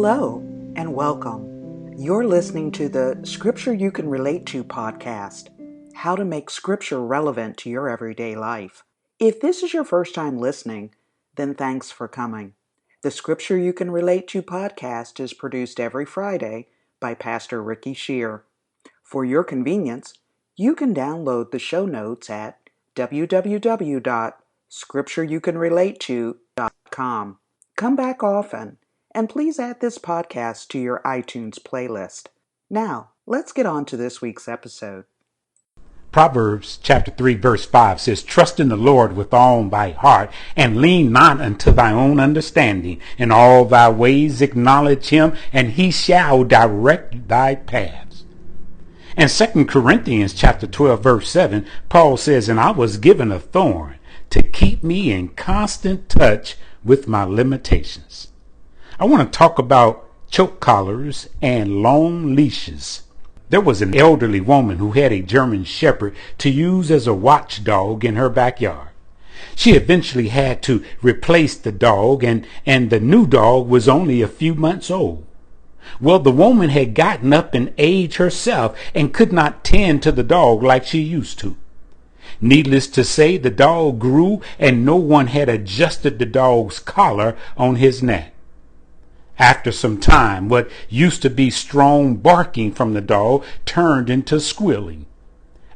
Hello and welcome. You're listening to the Scripture You Can Relate To podcast, how to make Scripture relevant to your everyday life. If this is your first time listening, then thanks for coming. The Scripture You Can Relate To podcast is produced every Friday by Pastor Ricky Shear. For your convenience, you can download the show notes at www.scriptureyoucanrelateto.com. Come back often, and please add this podcast to your iTunes playlist. Now, let's get on to this week's episode. Proverbs chapter 3 verse 5 says, "Trust in the Lord with all thy heart, and lean not unto thy own understanding. In all thy ways acknowledge him, and he shall direct thy paths." And 2 Corinthians chapter 12 verse 7, Paul says, "And I was given a thorn to keep me in constant touch with my limitations." I want to talk about choke collars and long leashes. There was an elderly woman who had a German Shepherd to use as a watchdog in her backyard. She eventually had to replace the dog, and the new dog was only a few months old. Well, the woman had gotten up in age herself and could not tend to the dog like she used to. Needless to say, the dog grew, and no one had adjusted the dog's collar on his neck. After some time, what used to be strong barking from the dog turned into squealing.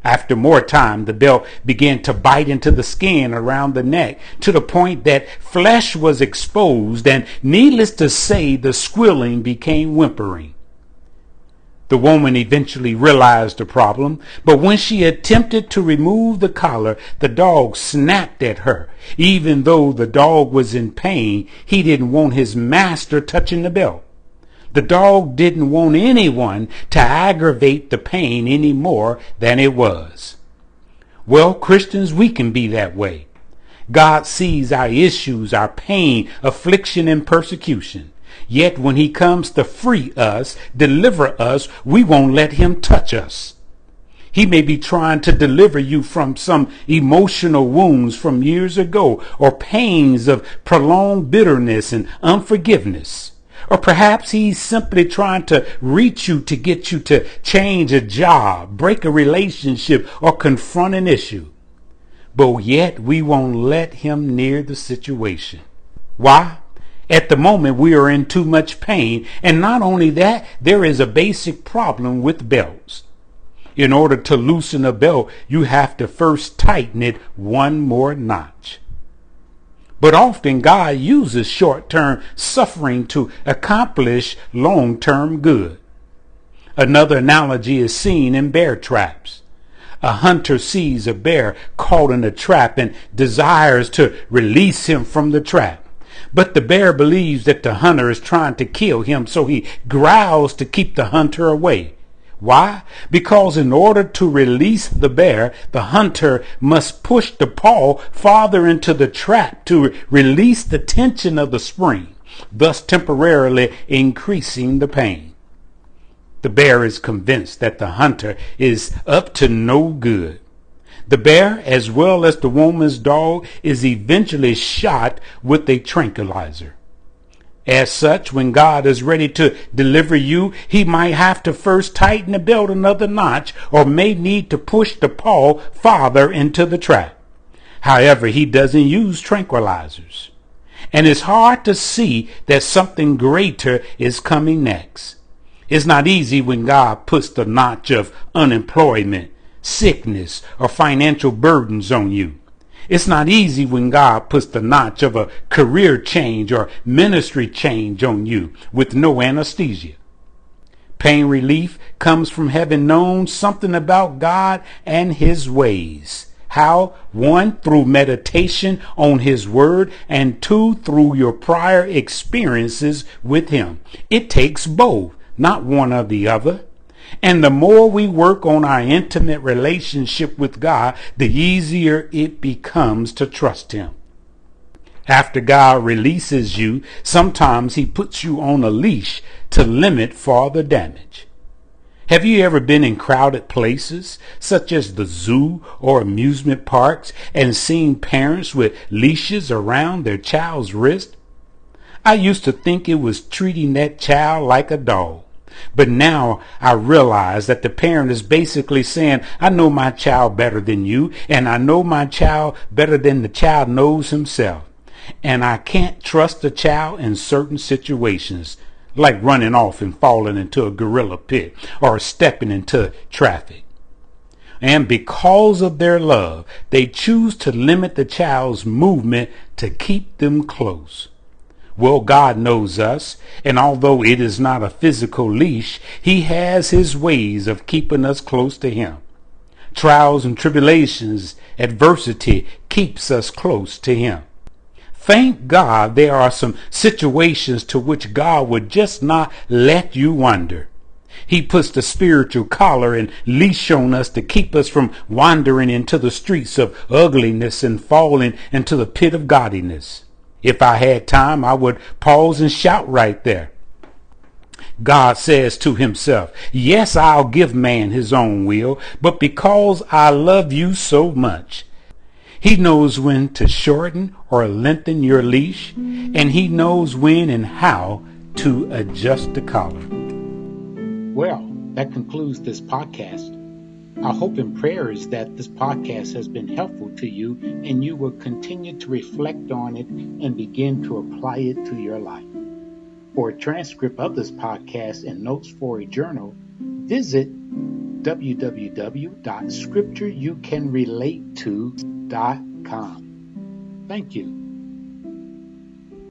After more time, the belt began to bite into the skin around the neck to the point that flesh was exposed, and needless to say, the squealing became whimpering. The woman eventually realized the problem, but when she attempted to remove the collar, the dog snapped at her. Even though the dog was in pain, he didn't want his master touching the belt. The dog didn't want anyone to aggravate the pain any more than it was. Well, Christians, we can be that way. God sees our issues, our pain, affliction, and persecution. Yet when he comes to free us, deliver us, we won't let him touch us. He may be trying to deliver you from some emotional wounds from years ago, or pains of prolonged bitterness and unforgiveness. Or perhaps he's simply trying to reach you to get you to change a job, break a relationship, or confront an issue. But yet we won't let him near the situation. Why? At the moment, we are in too much pain, and not only that, there is a basic problem with belts. In order to loosen a belt, you have to first tighten it one more notch. But often God uses short-term suffering to accomplish long-term good. Another analogy is seen in bear traps. A hunter sees a bear caught in a trap and desires to release him from the trap. But the bear believes that the hunter is trying to kill him, so he growls to keep the hunter away. Why? Because in order to release the bear, the hunter must push the paw farther into the trap to release the tension of the spring, thus temporarily increasing the pain. The bear is convinced that the hunter is up to no good. The bear, as well as the woman's dog, is eventually shot with a tranquilizer. As such, when God is ready to deliver you, he might have to first tighten the belt another notch, or may need to push the paw farther into the trap. However, he doesn't use tranquilizers. And it's hard to see that something greater is coming next. It's not easy when God puts the notch of unemployment, sickness, or financial burdens on you. It's not easy when God puts the notch of a career change or ministry change on you with no anesthesia. Pain relief comes from having known something about God and his ways. How? 1, through meditation on his word, and 2, through your prior experiences with him. It takes both, not one or the other. And the more we work on our intimate relationship with God, the easier it becomes to trust him. After God releases you, sometimes he puts you on a leash to limit further damage. Have you ever been in crowded places, such as the zoo or amusement parks, and seen parents with leashes around their child's wrist? I used to think it was treating that child like a dog. But now I realize that the parent is basically saying, I know my child better than you, and I know my child better than the child knows himself. And I can't trust a child in certain situations, like running off and falling into a gorilla pit or stepping into traffic. And because of their love, they choose to limit the child's movement to keep them close. Well, God knows us, and although it is not a physical leash, He has His ways of keeping us close to Him. Trials and tribulations, adversity keeps us close to Him. Thank God there are some situations to which God would just not let you wander. He puts the spiritual collar and leash on us to keep us from wandering into the streets of ugliness and falling into the pit of gaudiness. If I had time, I would pause and shout right there. God says to Himself, yes, I'll give man his own will, but because I love you so much, He knows when to shorten or lengthen your leash, and He knows when and how to adjust the collar. Well, that concludes this podcast. Our hope and prayer is that this podcast has been helpful to you and you will continue to reflect on it and begin to apply it to your life. For a transcript of this podcast and notes for a journal, visit www.scriptureyoucanrelate.com. Thank you.